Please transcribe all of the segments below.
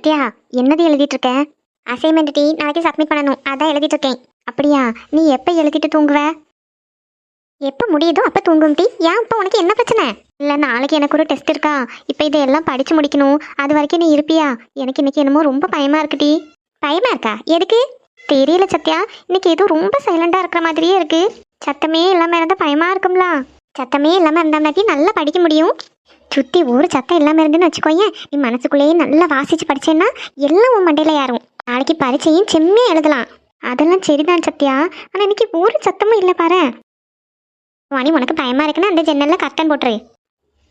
சத்யா, என்னது எழுதிட்டு இருக்க? அசைன்மெண்ட் டி நாளைக்கு சப்மிட் பண்ணணும், அதான் எழுதிட்டு இருக்கேன். அப்படியா? நீ எப்போ எழுதிட்டு தூங்குவ? எப்போ முடியுதோ அப்போ தூங்கும் டி. ஏன் இப்போ உனக்கு என்ன பிரச்சனை? இல்லை, நாளைக்கு எனக்கு ஒரு டெஸ்ட் இருக்கா. இப்போ இதையெல்லாம் படித்து முடிக்கணும். அது வரைக்கும் நீ இருப்பியா? எனக்கு இன்னைக்கு என்னமோ ரொம்ப பயமாக இருக்கு டி. பயமா இருக்கா? எதுக்கு? தெரியல சத்யா, இன்னைக்கு ஏதோ ரொம்ப சைலண்டாக இருக்கிற மாதிரியே இருக்கு. சத்தமே இல்லாமல் இருந்தால் பயமாக இருக்கும்ல. சத்தமே இல்லாமல் இருந்தாட்டி நல்லா படிக்க முடியும். சுற்றி ஒரு சத்தம் இல்லாமல் இருந்துன்னு வச்சுக்கோயேன், நீ மனசுக்குள்ளேயே நல்லா வாசித்து படிச்சேன்னா எல்லாம் உன் மண்டையில் ஏறும். நாளைக்கு பரீட்சையும் செம்மையாக எழுதலாம். அதெல்லாம் சரிதான் சத்யா, ஆனால் இன்னைக்கு ஒரு சத்தமும் இல்லை பாரு. வாணி, உனக்கு பயமா இருக்குன்னா அந்த ஜன்னல்ல கர்டன் போட்டுரு.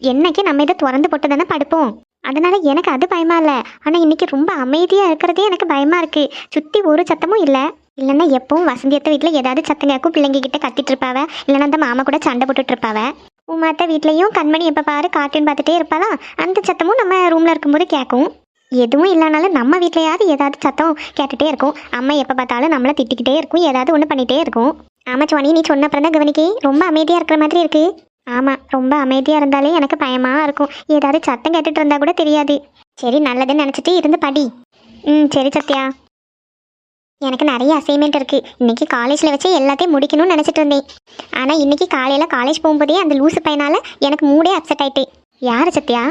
என்னைக்கு நம்ம இதை திறந்து போட்டு தானே படுப்போம். அதனால எனக்கு அது பயமா இல்லை. ஆனால் இன்னைக்கு ரொம்ப அமைதியாக இருக்கிறதே எனக்கு பயமா இருக்கு. சுற்றி ஒரு சத்தமும் இல்லை. இல்லைன்னா எப்பவும் வசந்தியத்த வீட்டில் ஏதாவது சத்தம் கேட்கும், பிள்ளைங்க கிட்ட கத்திட்டு இருப்பாவ. இல்லைன்னா அந்த மாமா கூட சண்டை போட்டுட்டு இருப்பாவ. உமாத்த வீட்லேயும் கண்மணி எப்போ பாரு கார்ட்டூன் பார்த்துட்டே இருப்பாளா, அந்த சத்தமும் நம்ம ரூமில் இருக்கும்போது கேட்கும். எதுவும் இல்லைனாலும் நம்ம வீட்லையாவது ஏதாவது சத்தம் கேட்டுகிட்டே இருக்கும். அம்மா எப்போ பார்த்தாலும் நம்மளை திட்டிக்கிட்டே இருக்கும், ஏதாவது ஒன்று பண்ணிகிட்டே இருக்கும். ஆமாம் சுவாணி, நீ சொன்ன அப்புறம் தான் கவனிக்கே ரொம்ப அமைதியாக இருக்கிற மாதிரி இருக்கு. ஆமாம், ரொம்ப அமைதியாக இருந்தாலே எனக்கு பயமாக இருக்கும். ஏதாவது சத்தம் கேட்டுட்டு இருந்தால் கூட தெரியாது. சரி, நல்லதுன்னு நினச்சிட்டு இருந்து படி. சரி சத்யா. எனக்கு நிறைய அசைன்மெண்ட் இருக்குது. இன்றைக்கி காலேஜில் வச்சு எல்லாத்தையும் முடிக்கணும்னு நினச்சிட்டு இருந்தேன். ஆனால் இன்றைக்கி காலையில் காலேஜ் போகும்போதே அந்த லூசு பையனால் எனக்கு மூடே அப்செட் ஆகிட்டு. யார் சத்யா?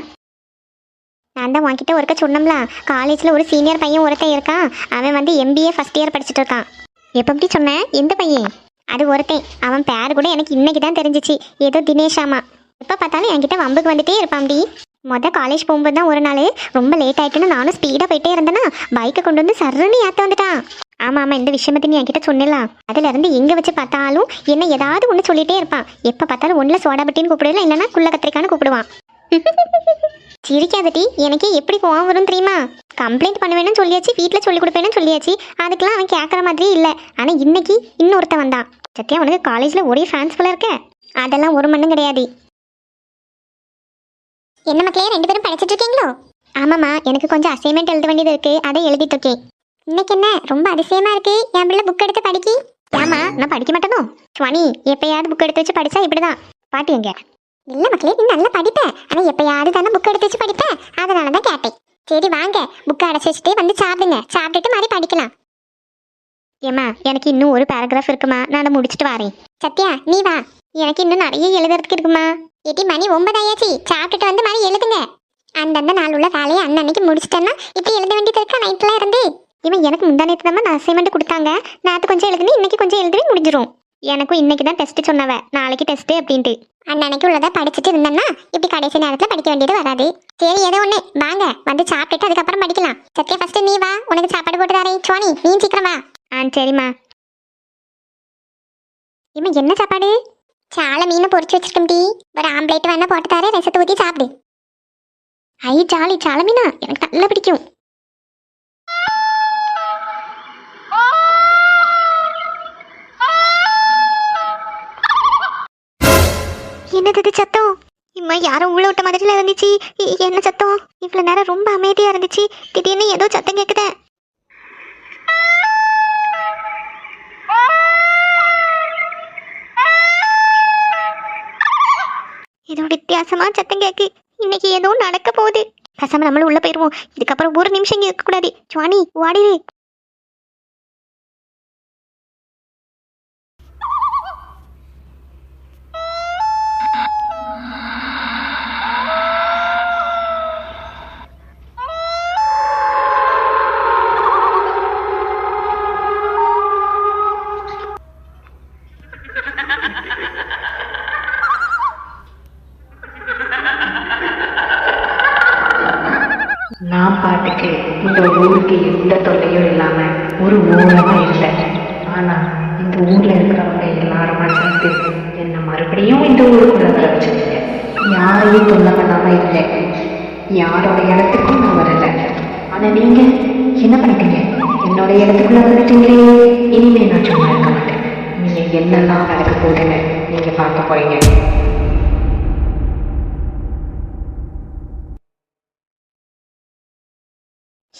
நான் தான் உன்கிட்ட ஒருக்க சொன்னோம்ல, காலேஜில் ஒரு சீனியர் பையன் ஒருத்தன் இருக்கான். அவன் வந்து MBA ஃபஸ்ட் இயர் படிச்சுட்டு இருக்கான். எப்போ எப்படி சொன்னேன்? எந்த பையன்? அது ஒருத்தன். அவன் பேர் கூட எனக்கு இன்னைக்கு தான் தெரிஞ்சிச்சு. ஏதோ தினேஷாமா. எப்போ பார்த்தாலும் என்கிட்ட வம்புக்கு வந்துட்டே இருப்பான்டி. காலேஜ் போகும்போது தான் ஒரு நாள் ரொம்ப லேட் ஆகிட்டுன்னு நானும் ஸ்பீடாக போயிட்டே இருந்தேன்னா பைக்கை கொண்டு வந்து சர்ன்னு ஏற்ற வந்துட்டான். ஆமாம், இந்த விஷயம் பற்றி நீ என்கிட்ட சொன்னலாம். அதுலேருந்து எங்கே வச்சு பார்த்தாலும் என்ன ஏதாவது ஒன்று சொல்லிகிட்டே இருப்பான். எப்போ பார்த்தாலும் ஒன்றில் சோடா பட்டின்னு கூப்பிடலாம், இல்லைன்னா குள்ள கத்திரிக்கான்னு கூப்பிடுவான். சிரிக்காதட்டி, எனக்கே எப்படி கோவம் வரும் தெரியுமா? கம்ப்ளைண்ட் பண்ணுவேன்னு சொல்லியாச்சு, வீட்டில் சொல்லி கொடுப்பேன்னு சொல்லியாச்சு. அதுக்கெல்லாம் அவன் கேட்குற மாதிரி இல்லை. ஆனால் இன்னைக்கு இன்னொருத்தன் வந்தான். சத்தியா, உனக்கு காலேஜில் ஒரே ஃபேன்ஸ் போல இருக்க. அதெல்லாம் ஒரு மண்ணும் கிடையாது. என்ன மக்களே, 2 பேரும் படிச்சுட்டு இருக்கீங்களோ? ஆமாம்மா, எனக்கு கொஞ்சம் அசைன்மெண்ட் எழுத வேண்டியது இருக்குது, அதை எழுதிட்டு இருக்கேன். இன்னைக்கு என்ன ரொம்ப அதிசயமா இருக்கு? என் பிள்ளை புக் எடுத்து படிக்கி. ஏமா, நான் படிக்க மாட்டேனோ? சுவாணி, எப்பயாவது புக் எடுத்து வச்சு படித்தா இப்படிதான். பாட்டு எங்க? இல்லை மக்களே, நீ நல்லா படிப்பேன். ஆனால் எப்பயாவது தானே புக் எடுத்து வச்சு படிப்பேன், அதனால தான் கேட்டேன். சரி வாங்க, புக்கை அடைச்சி வச்சுட்டு வந்து சாப்பிடுங்க. சாப்பிட்டுட்டு மாதிரி படிக்கலாம். ஏம்மா, எனக்கு இன்னும் ஒரு பேராகிராஃப் இருக்குமா, நான் முடிச்சுட்டு வரேன். சத்யா, நீ வா, எனக்கு இன்னும் நிறைய எழுதுறதுக்கு இருக்குமா. எட்டி மணி 9 ஆயாச்சு, சாப்பிட்டுட்டு வந்து மாதிரி எழுதுங்க. அந்தந்த நாள் உள்ள வேலையை அன்னன்னைக்கு முடிச்சிட்டேன்னா இப்படி எழுத வேண்டியது இருக்கா நைட்லாம் இருந்து. இவன் எனக்கு முந்தானத்து தான் நான் அசைன்மெண்ட் கொடுத்தாங்க. நேற்று கொஞ்சம் எழுதுனேன், இன்னைக்கு கொஞ்சம் எழுதுவே முடிஞ்சிடும். எனக்கும் இன்னைக்கு தான் டெஸ்ட் சொன்னவ, நாளைக்கு டெஸ்ட்டு அப்படின்ட்டு. அன்னன்னைக்கு உள்ளதை படிச்சுட்டு இருந்தேன்னா இப்படி கடைசி நேரத்தில் படிக்க வேண்டியது வராது. சரி, ஏதோ ஒன்று வாங்க, வந்து சாப்பிட்டுட்டு அதுக்கப்புறம் படிக்கலாம். சத்யா, ஃபர்ஸ்ட் நீ வா, உனக்கு சாப்பாடு போட்டு தரேன். சுவாணி, நீ சீக்கிரம் வா. சரிம்மா. இவன் என்ன சாப்பாடு? சாலை மீனை பொறிச்சு வச்சிருக்கேன் டி. ஒரு ஆம்லேட் வேணா போட்டு தரேன், ரசத்தை ஊற்றி சாப்பிடு. ஐ ஜாலி, சாலை மீனா எனக்கு நல்லா பிடிக்கும். என்னது சத்தம்? இம்மா யாரும் உள்ள விட்ட மாதிரில இருந்துச்சு. என்ன சத்தம்? இவ்வளவு நேரம் ரொம்ப அமைதியா இருந்துச்சு, திடீர்னு ஏதோ சத்தம் கேக்குதே. ஏதோ வித்தியாசமா சத்தம் கேக்கு. இன்னைக்கு ஏதோ நடக்க போகுது. பேசாம நம்மளும் உள்ள போயிருவோம். இதுக்கப்புறம் ஒரு நிமிஷம் இங்க இருக்க கூடாது. சுவாணி, வாடிடு. நான் பாட்டுக்கு இந்த ஊருக்கு எந்த தொல்லையும் இல்லாமல் ஒரு ஓரமாக இருந்தேன். ஆனால் இந்த ஊரில் இருக்கிறவங்க எல்லாருமா சேர்ந்து என்னை மறுபடியும் இந்த ஊருக்குள்ள வர வச்சுருங்க. யாரையும் தொல்லை பண்ணாமல் இல்லை, யாரோட இடத்துக்கும் நான் வரலை. ஆனால் நீங்கள் என்ன பண்ணிட்டீங்க? என்னோட இடத்துக்குள்ளே வந்துட்டீங்களே. இனிமேல் நான் சும்மா இருக்க மாட்டேன். நீங்கள் என்னெல்லாம் நடக்க போகுதுன்னு நீங்கள் பார்க்க போறீங்க.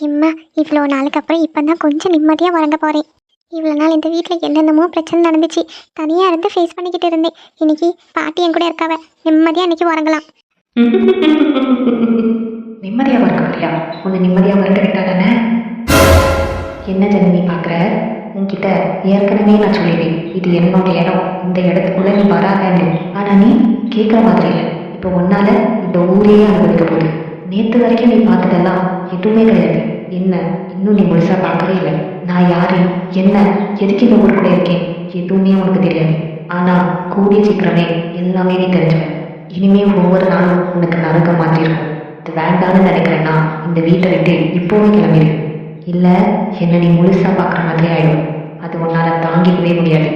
இம்மா, இவ்வளோ நாளுக்கு அப்புறம் இப்போ தான் கொஞ்சம் நிம்மதியாக வழங்க போகிறேன். இவ்வளோ நாள் இந்த வீட்டில் என்னென்னமோ பிரச்சனை நடந்துச்சு, தனியாக இருந்து ஃபேஸ் பண்ணிக்கிட்டு இருந்தேன். இன்னைக்கு பாட்டி என் கூட இருக்காவ, நிம்மதியாக இன்னைக்கு உறங்கலாம். நிம்மதியாக இருக்க வரியா? கொஞ்சம் நிம்மதியாக இருக்க விட்டா தானே? என்ன ஜனனி பார்க்குற? உன்கிட்ட ஏற்கனவே நான் சொல்லிடுவேன், இது என்னோட இடம், இந்த இடத்துக்குள்ளே நீ வராதேன்னு. ஆனால் நீ கேட்குற மாதிரி இல்லை. இப்போ உன்னால இந்த ஊரையே அனுபவிக்க போகுது. நேற்று வரைக்கும் நீ பார்த்ததெல்லாம் எதுவுமே கிடையாது. என்ன இன்னும் நீ முழுசாக பார்க்கவே இல்லை. நான் யாரு, என்ன, எதுக்கு இந்த ஊருக்குள்ளே இருக்கேன், எதுவுமே உனக்கு தெரியாது. ஆனால் கூடிய சீக்கிரமே எல்லாமே நீ தெரிஞ்சுவேன். இனிமே ஒவ்வொரு நாளும் உனக்கு நரகம் மாதிரி இருக்கும். இது வேண்டான்னு நினைக்கிறேன்னா இந்த வீட்டை விட்டு இப்போவே கிளம்பிடு. இல்லை என்னை நீ முழுசாக பார்க்குற மாதிரி ஆகிடும். அது உன்னால் தாங்கிக்கவே முடியாது.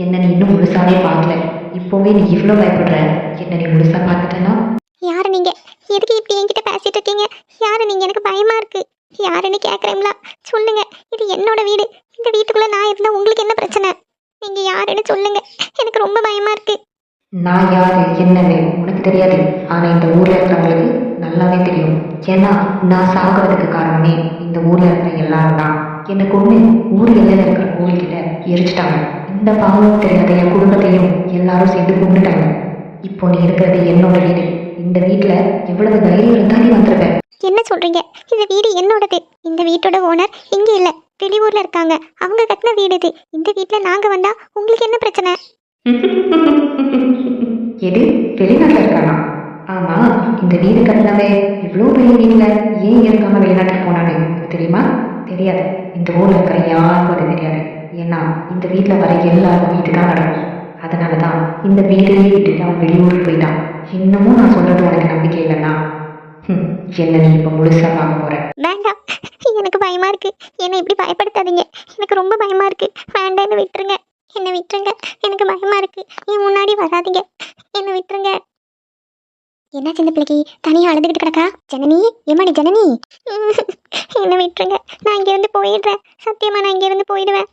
என்னை நீ இன்னும் முழுசாவே பார்க்கல, இப்போவே நீ இவ்வளோ பயப்படுற. என்னை நீ முழுசாக பார்த்துட்டேன்னா? யாரு நீங்க? எதுக்கு இப்படி என்கிட்ட பேசிட்டு இருக்கீங்க? யாரு நீங்க? எனக்கு பயமா இருக்கு. யாருன்னு கேட்குறீங்களா? சொல்லுங்க. இது என்னோட வீடு. இந்த வீட்டுக்குள்ள நான் இருந்தா உங்களுக்கு என்ன பிரச்சனை? நீங்க யாருன்னு சொல்லுங்க. எனக்கு ரொம்ப பயமா இருக்கு. நான் யார் என்னன்னு உனக்கு தெரியாது, ஆனால் இந்த ஊரில் இருக்கிறவங்களுக்கு நல்லாவே தெரியும். ஏன்னா நான் சாகிறதுக்கு காரணமே இந்த ஊரில் இருக்கிற எல்லாரும் தான். என்னை கொண்டு ஊர் எல்லையில் இருக்கிற கோவில்கிட்ட எரிச்சிட்டாங்க. இந்த பாவம் தெரியாத என் குடும்பத்தையும் எல்லாரும் சேர்ந்து கும்பிட்டுட்டாங்க. இப்போ நீ இருக்கிறது என்னோட வீடு. இந்த வீட்டில் எவ்வளவு தைரியம் இருந்தால் நீ வந்துருப்ப. என்ன சொல்றீங்க? இந்த வீடு என்னோடது. இந்த வீட்டோட ஓனர் இங்க இல்ல, வெளியூர்ல இருக்காங்க. அவங்க கட்டின வீடு இது. இந்த வீட்டுல நாங்க வந்தா உங்களுக்கு என்ன பிரச்சனை? எது வெளிநாட்டில் இருக்கானா? ஆமா, இந்த வீடு கட்டினவே இவ்வளோ பெரிய வீட்டில் ஏன் இருக்காம வெளிநாட்டுக்கு போனானு தெரியுமா? தெரியாது. இந்த ஊரில் இருக்கிற யாருக்கும் அது தெரியாது. ஏன்னா இந்த வீட்டில் வர எல்லாருக்கும் வீட்டு தான் நடக்கும். அதனால தான் இந்த வீட்டையே விட்டுட்டு அவன் வெளியூருக்கு போயிட்டான். இன்னமும் நான் சொல்றது உனக்கு நம்பிக்கை இல்லைன்னா என்ன நீ இப்போ முழுசாக பார்க்க போற? வேண்டாம், எனக்கு பயமா இருக்கு. என்னை இப்படி பயப்படுத்தாதீங்க. எனக்கு ரொம்ப பயமா இருக்கு. வேண்டாம்னு விட்டுருங்க. என்னை விட்டுருங்க. எனக்கு பயமா இருக்கு. என் முன்னாடி வராதீங்க. என்னை விட்டுருங்க. என்ன சின்ன பிள்ளைக்கு தனியா அழுதுகிட்டு கிடக்கா? ஜனனி, ஏமாடி ஜனனி, என்னை விட்டுருங்க. நான் இங்கிருந்து போயிடுறேன். சத்தியமா நான் இங்கிருந்து போயிடுவேன்.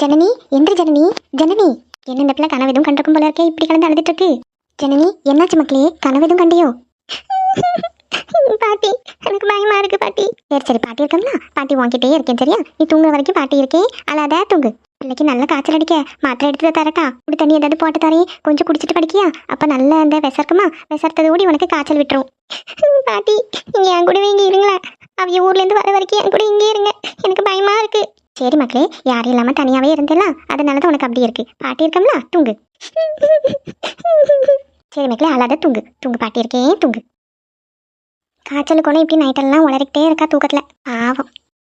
ஜனனி, என்று ஜனனி, ஜனனி, என்ன இந்த பிள்ளை கனவு எதுவும் கண்டிருக்கும் போல இருக்கே, இப்படி கலந்து அழுதுட்டு இருக்கு. ஜனனி, என்னாச்சு மக்களே? கனவு எதுவும் கண்டியோ? பாட்டி, எனக்கு பயமா இருக்கு பாட்டி. சரி சரி, பாட்டி இருக்கா? பாட்டி உன்கிட்டே இருக்கேன் சரியா? நீ தூங்குற வரைக்கும் பாட்டி இருக்கேன். அல்லாத தூங்கு. பிள்ளைக்கு நல்ல காய்ச்சல் அடிக்க மாத்திரை எடுத்து தரட்டா? இப்படி தண்ணி ஏதாவது போட்டு தரேன், கொஞ்சம் குடிச்சிட்டு படிக்கியா? அப்ப நல்ல அந்த விசர்க்குமா, விசர்த்தது கூடி உனக்கு காய்ச்சல் விட்டுரும். பாட்டி, நீங்க என் கூடவே இங்கே இருங்களேன். அவங்க ஊர்ல இருந்து வர வரைக்கும் என் கூட இங்கே இருங்க. எனக்கு பயமா இருக்கு. சரி மக்களே, யாரும் இல்லாம தனியாவே இருந்தலாம், அதனாலதான் உனக்கு அப்படி இருக்கு. பாட்டி இருக்கம்ல, தூங்கு. சரி மக்களே, அல்லாத தூங்கு. தூங்கு, பாட்டி இருக்கேன், தூங்கு. காய்ச்சல் கொண்டு இப்படி நைட்டெல்லாம் உளறிக்கிட்டே இருக்கா தூக்கத்துல. பாவம்.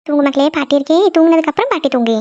தூங்கு மக்களே, பாட்டி இருக்கேன். தூங்குனதுக்கு அப்புறம் பாட்டி தூங்கு.